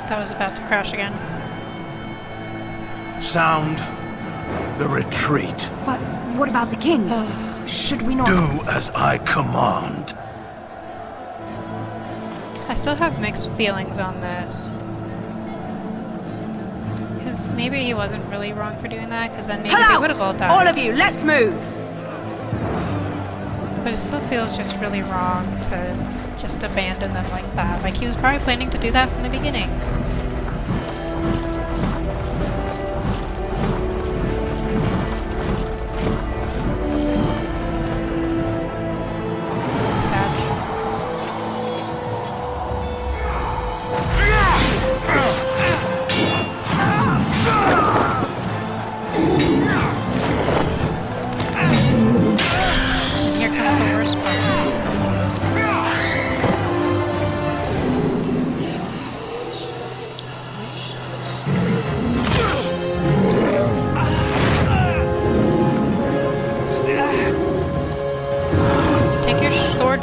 That was about to crash again. Sound the retreat. But what about the king? Should we not... Do as I command. I still have mixed feelings on this. Because maybe he wasn't really wrong for doing that, because then maybe they would have all died. All of you, let's move! But it still feels just really wrong to just abandon them like that. Like, he was probably planning to do that from the beginning.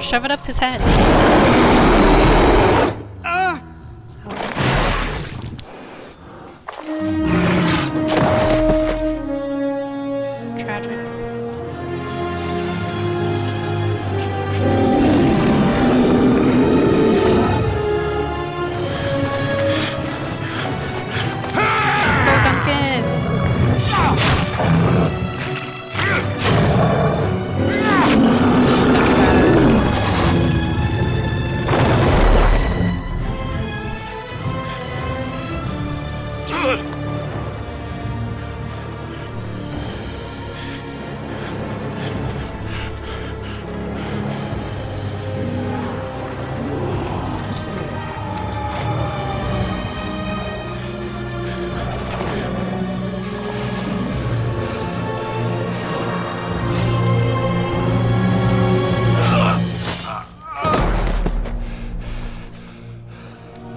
Shove it up his head. Tragic. Let's go, Duncan.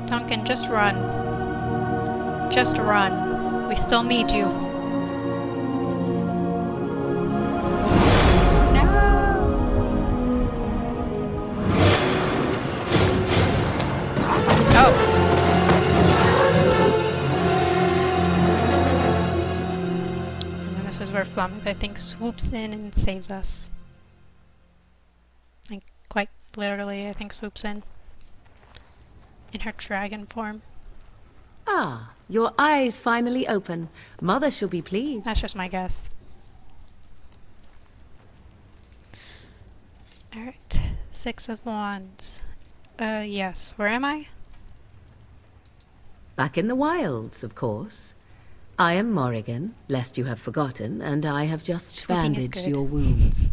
Duncan, just run. Just run. We still need you. No! Oh! And then this is where Flamith, I think, swoops in and saves us. Like, quite literally, I think, swoops in her dragon form. Ah, your eyes finally open. Mother shall be pleased. That's just my guess. Alright. 6 of Wands. Yes. Where am I? Back in the wilds, of course. I am Morrigan, lest you have forgotten, and I have just Swooping bandaged your wounds.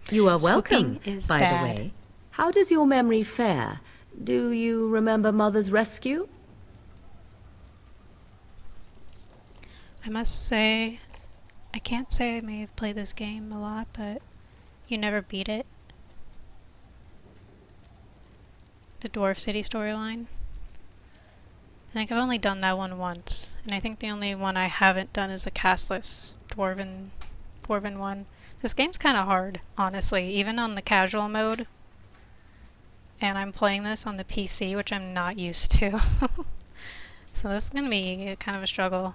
You are welcome, by bad. the way. How does your memory fare? Do you remember Mother's rescue? I must say, I can't say I may have played this game a lot, but you never beat it. The Dwarf City storyline. I think I've only done that one once, and I think the only one I haven't done is the castless Dwarven one. This game's kind of hard, honestly, even on the casual mode. And I'm playing this on the PC, which I'm not used to. So this is going to be kind of a struggle.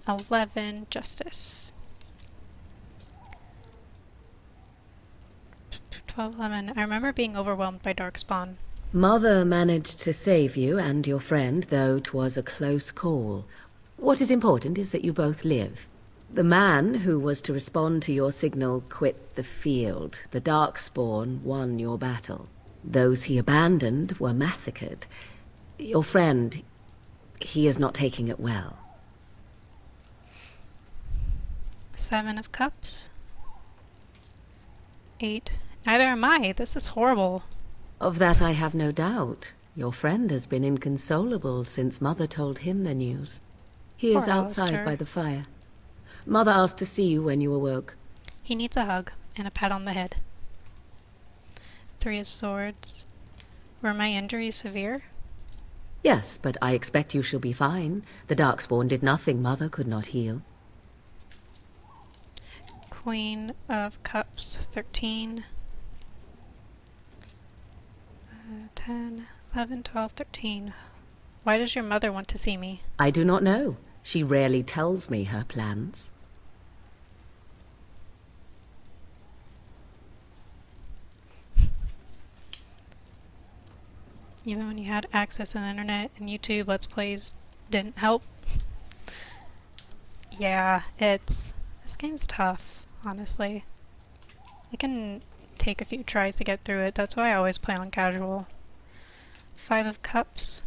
11, Justice. 12, 11. I remember being overwhelmed by darkspawn. Mother managed to save you and your friend, though 'twas a close call. What is important is that you both live. The man who was to respond to your signal quit the field. The darkspawn won your battle. Those he abandoned were massacred. Your friend, he is not taking it well. 7 of Cups. 8. Neither am I. This is horrible. Of that I have no doubt. Your friend has been inconsolable since Mother told him the news. He is Poor outside Alistair. by the fire. Mother asked to see you when you awoke. He needs a hug and a pat on the head. 3 of Swords. Were my injuries severe? Yes, but I expect you shall be fine. The Darkspawn did nothing Mother could not heal. Queen of Cups. 13. 10, 11, 12, 13. Why does your mother want to see me? I do not know. She rarely tells me her plans. Even when you had access to the internet and YouTube Let's Plays didn't help. Yeah, this game's tough, honestly. I can take a few tries to get through it. That's why I always play on casual. 5 of Cups.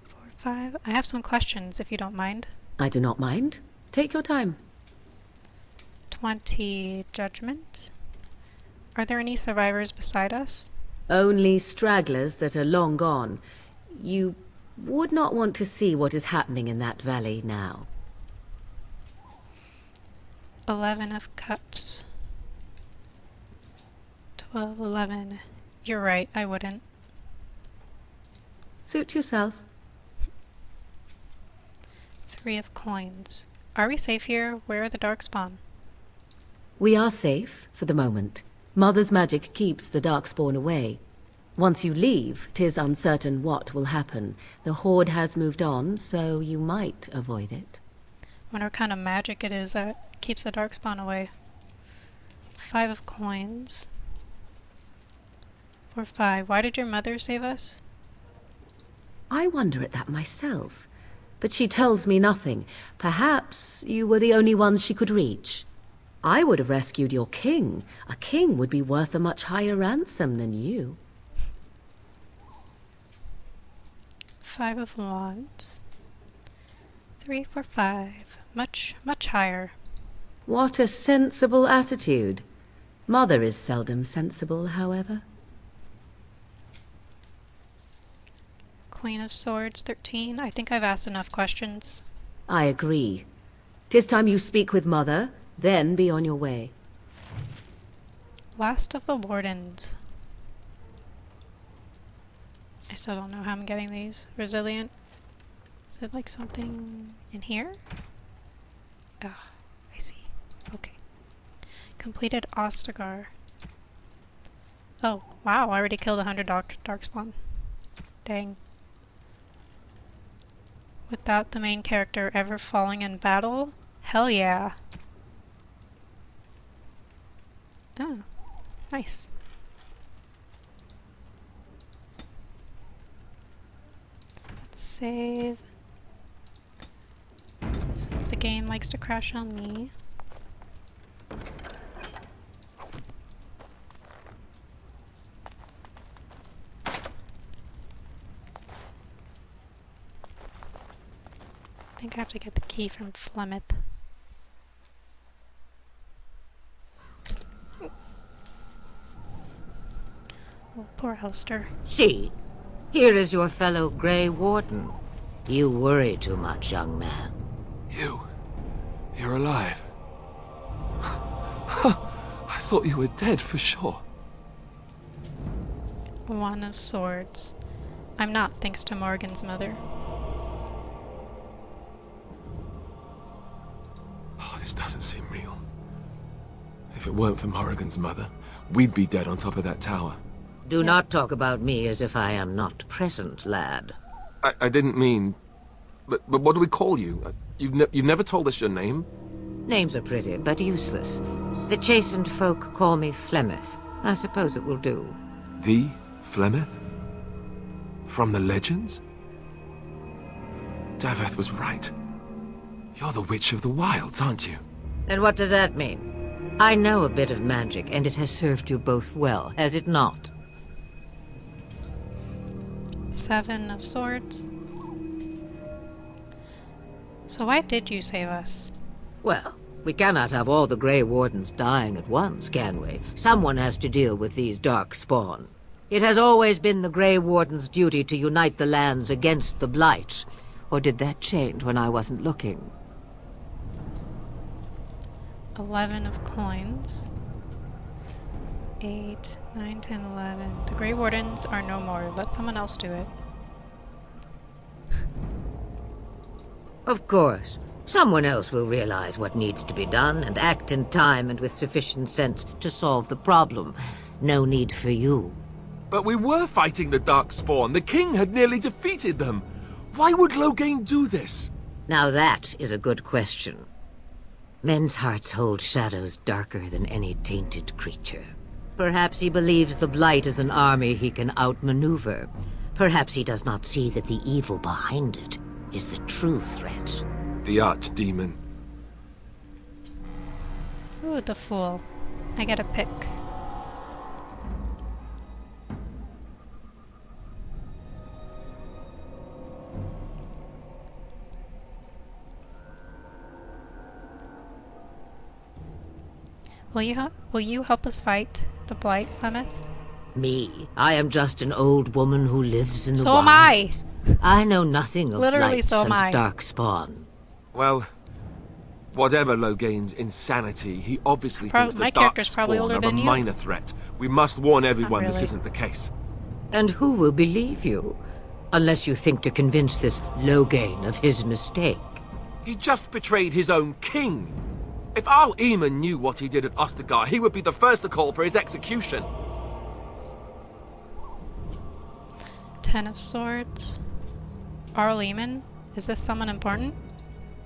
4, 5. I have some questions, if you don't mind. I do not mind. Take your time. 20 Judgment. Are there any survivors beside us? Only stragglers that are long gone. You would not want to see what is happening in that valley now. 11 of Cups. 12, 11. You're right, I wouldn't. Suit yourself. 3 of Coins. Are we safe here? Where are the darkspawn? We are safe, for the moment. Mother's magic keeps the darkspawn away. Once you leave, 'tis uncertain what will happen. The Horde has moved on, so you might avoid it. Wonder what kind of magic it is that keeps the darkspawn away. 5 of Coins. 4, 5. Why did your mother save us? I wonder at that myself. But she tells me nothing. Perhaps you were the only ones she could reach. I would have rescued your king. A king would be worth a much higher ransom than you. 5 of Wands. 3, 4, 5. Much higher. What a sensible attitude. Mother is seldom sensible, however. Queen of Swords, 13. I think I've asked enough questions. I agree. 'Tis time you speak with Mother, then be on your way. Last of the Wardens. I still don't know how I'm getting these. Resilient. Is it like something in here? Ah, I see. Okay. Completed Ostagar. Oh, wow, I already killed 100 darkspawn. Dang. Without the main character ever falling in battle? Hell yeah. Oh, nice. Let's save. Since the game likes to crash on me. I think I have to get the key from Flemeth. Oh, poor Alistair. See, here is your fellow Grey Warden. You worry too much, young man. You're alive. I thought you were dead for sure. 1 of Swords. I'm not, thanks to Morgan's mother. Oh, this doesn't seem real. If it weren't for Morrigan's mother, we'd be dead on top of that tower. Do not talk about me as if I am not present, lad. I didn't mean... But what do we call you? You've never told us your name? Names are pretty, but useless. The chastened folk call me Flemeth. I suppose it will do. The Flemeth? From the legends? Daveth was right. You're the Witch of the Wilds, aren't you? And what does that mean? I know a bit of magic, and it has served you both well, has it not? 7 of Swords. So why did you save us? Well, we cannot have all the Grey Wardens dying at once, can we? Someone has to deal with these darkspawn. It has always been the Grey Warden's duty to unite the lands against the Blight. Or did that change when I wasn't looking? 11 of Coins. 8, 9, 10, 11. The Grey Wardens are no more. Let someone else do it. Of course. Someone else will realize what needs to be done and act in time and with sufficient sense to solve the problem. No need for you. But we were fighting the darkspawn. The king had nearly defeated them. Why would Loghain do this? Now that is a good question. Men's hearts hold shadows darker than any tainted creature. Perhaps he believes the Blight is an army he can outmaneuver. Perhaps he does not see that the evil behind it is the true threat. The archdemon. Ooh, the Fool. I get a pick. Will you help us fight the Blight, Flemeth? Me? I am just an old woman who lives in the So am I! wilds. I know nothing of Literally, blights so am I. and darkspawn. Well, whatever Loghain's insanity, he obviously thinks the my character's probably darkspawn older are a than you. minor threat. We must warn everyone this really. isn't the case. And who will believe you? Unless you think to convince this Loghain of his mistake. He just betrayed his own king. If Arl Eamon knew what he did at Ostagar, he would be the first to call for his execution. 10 of Swords. Arl Eamon? Is this someone important?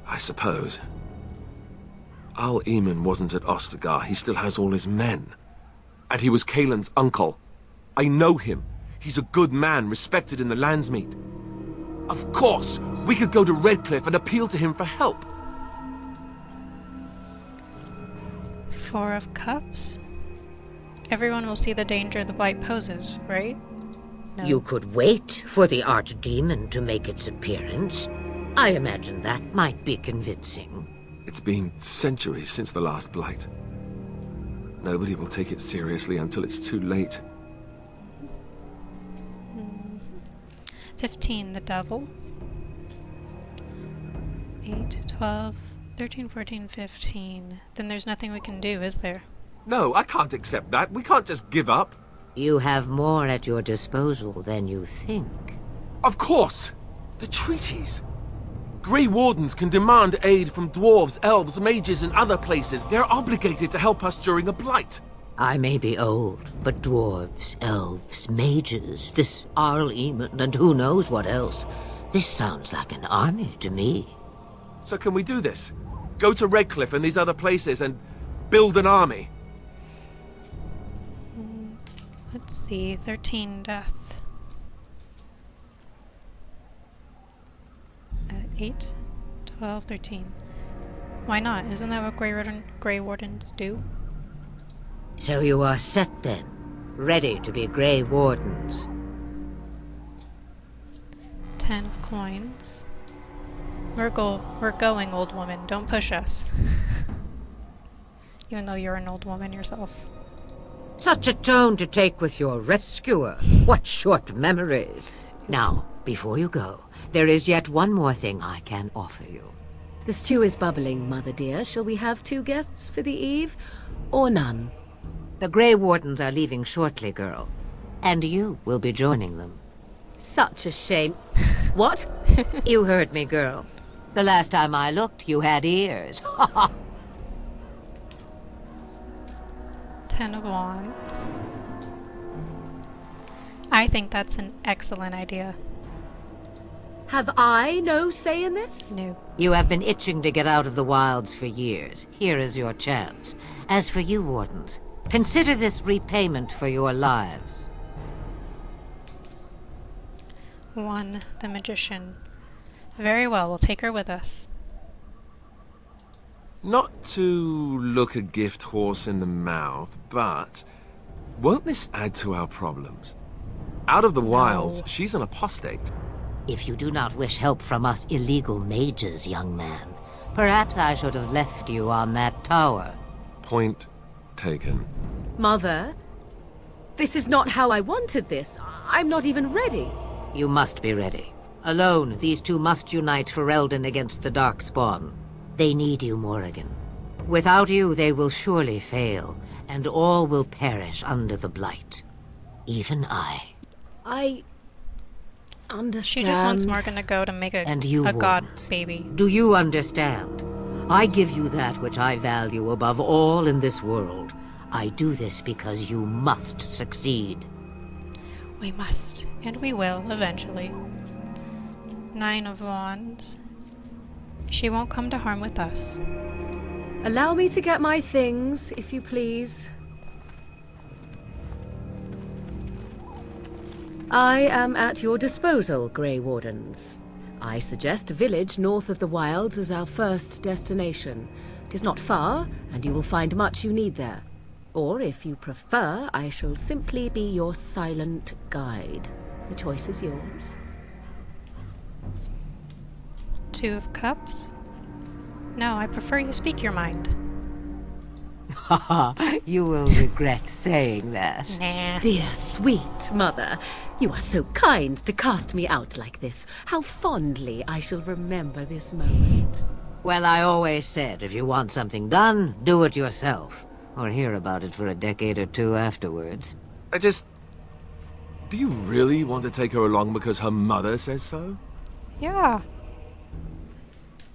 I suppose. Arl Eamon wasn't at Ostagar. He still has all his men. And he was Kaelin's uncle. I know him. He's a good man, respected in the Landsmeet. Of course, we could go to Redcliffe and appeal to him for help. 4 of Cups? Everyone will see the danger the Blight poses, right? No. You could wait for the archdemon to make its appearance. I imagine that might be convincing. It's been centuries since the last Blight. Nobody will take it seriously until it's too late. 15, the Devil. 8, 12, 13, 14, 15. Then there's nothing we can do, is there? No, I can't accept that. We can't just give up. You have more at your disposal than you think. Of course! The treaties. Grey Wardens can demand aid from dwarves, elves, mages, and other places. They're obligated to help us during a blight. I may be old, but dwarves, elves, mages, this Arl Eamon, and who knows what else. This sounds like an army to me. So can we do this? Go to Redcliffe and these other places and build an army? Let's see, 13 death. 8, 12, 13. Why not? Isn't that what Grey Wardens do? So you are set then, ready to be Grey Wardens. 10 of coins. We're going, old woman. Don't push us. Even though you're an old woman yourself. Such a tone to take with your rescuer. What short memories. Now, before you go, there is yet one more thing I can offer you. The stew is bubbling, Mother dear. Shall we have 2 guests for the eve, or none? The Grey Wardens are leaving shortly, girl. And you will be joining them. Such a shame. What? You heard me, girl. The last time I looked, you had ears. 10 of Wands. I think that's an excellent idea. Have I no say in this? No. You have been itching to get out of the wilds for years. Here is your chance. As for you, Wardens, consider this repayment for your lives. 1, the Magician. Very well, we'll take her with us. Not to look a gift horse in the mouth, but won't this add to our problems? Out of the wilds, she's an apostate. If you do not wish help from us illegal mages, young man, perhaps I should have left you on that tower. Point taken. Mother, this is not how I wanted this. I'm not even ready. You must be ready. Alone, these two must unite Fereldan against the darkspawn. They need you, Morrigan. Without you, they will surely fail, and all will perish under the Blight. Even I. I understand. She just wants Morgan to go to make a god Wardens, baby. Do you understand? I give you that which I value above all in this world. I do this because you must succeed. We must, and we will, eventually. 9 of Wands. She won't come to harm with us. Allow me to get my things, if you please. I am at your disposal, Grey Wardens. I suggest a village north of the Wilds as our first destination. It is not far, and you will find much you need there. Or, if you prefer, I shall simply be your silent guide. The choice is yours. 2 of Cups. No, I prefer you speak your mind. You will regret saying that. Nah. Dear sweet mother, you are so kind to cast me out like this. How fondly I shall remember this moment. Well, I always said, if you want something done, do it yourself. Or hear about it for a decade or two afterwards. Do you really want to take her along because her mother says so? Yeah.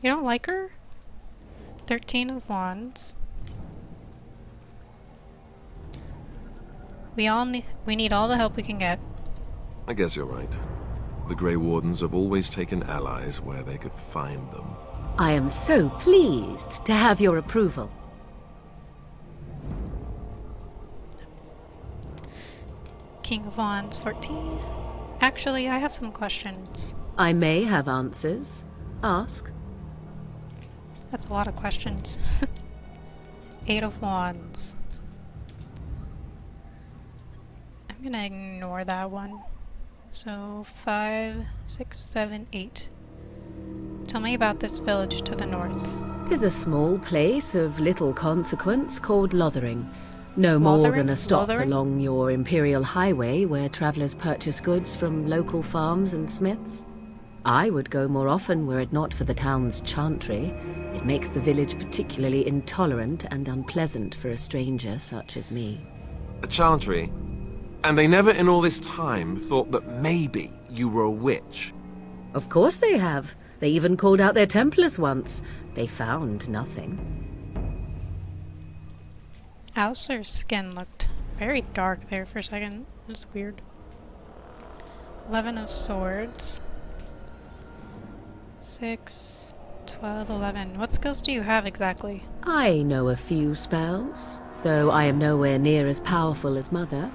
You don't like her? 13 of Wands. We need all the help we can get. I guess you're right. The Grey Wardens have always taken allies where they could find them. I am so pleased to have your approval. King of Wands, 14. Actually, I have some questions. I may have answers. Ask. That's a lot of questions. 8 of Wands. I'm gonna ignore that one. So 5, 6, 7, 8. Tell me about this village to the north. 'Tis a small place of little consequence called Lothering. No more than a stop Lothering? along your Imperial Highway where travelers purchase goods from local farms and smiths. I would go more often were it not for the town's chantry. It makes the village particularly intolerant and unpleasant for a stranger such as me. A chantry? And they never in all this time thought that maybe you were a witch? Of course they have. They even called out their Templars once. They found nothing. Alistair's skin looked very dark there for a second. That's weird. 11 of Swords. 6, 12, 11. What skills do you have exactly? I know a few spells, though I am nowhere near as powerful as Mother.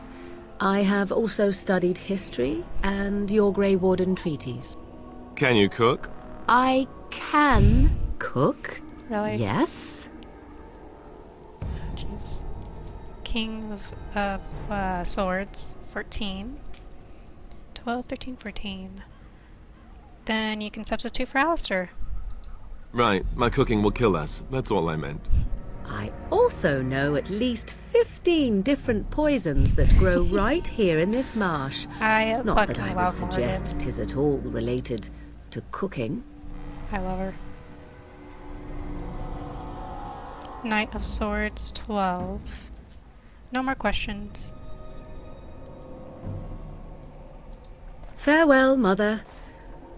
I have also studied history and your Grey Warden treaties. Can you cook? I can cook. Really? Yes. Jeez. King of Swords, 14. 12, 13, 14. Then you can substitute for Alistair. Right, my cooking will kill us. That's all I meant. I also know at least 15 different poisons that grow right here in this marsh. I Not that fucking I would love suggest 'tis at all related to cooking. I love her. Knight of Swords, 12. No more questions. Farewell, Mother.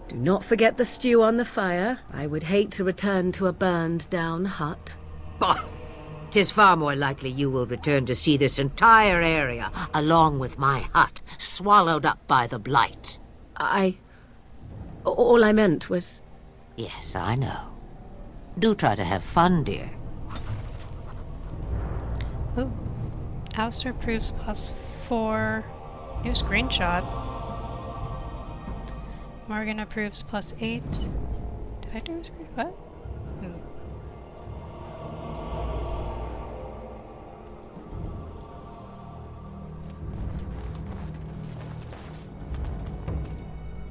Do not forget the stew on the fire. I would hate to return to a burned-down hut. Bah! 'Tis far more likely you will return to see this entire area, along with my hut, swallowed up by the blight. All I meant was... Yes, I know. Do try to have fun, dear. Ooh. Alistair proves +4. New screenshot. Morgan approves +8. Did I do a screen? What?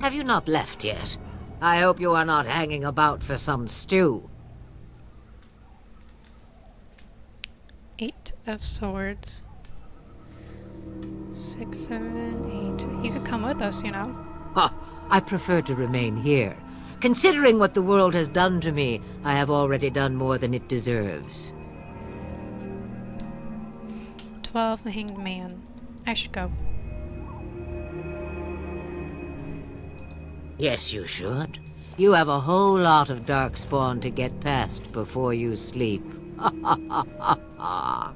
Have you not left yet? I hope you are not hanging about for some stew. 8 of Swords. 6, 7, 8. You could come with us, you know. Huh, I prefer to remain here. Considering what the world has done to me, I have already done more than it deserves. 12, the Hanged Man. I should go. Yes, you should. You have a whole lot of darkspawn to get past before you sleep. Ha ha ha ha ha.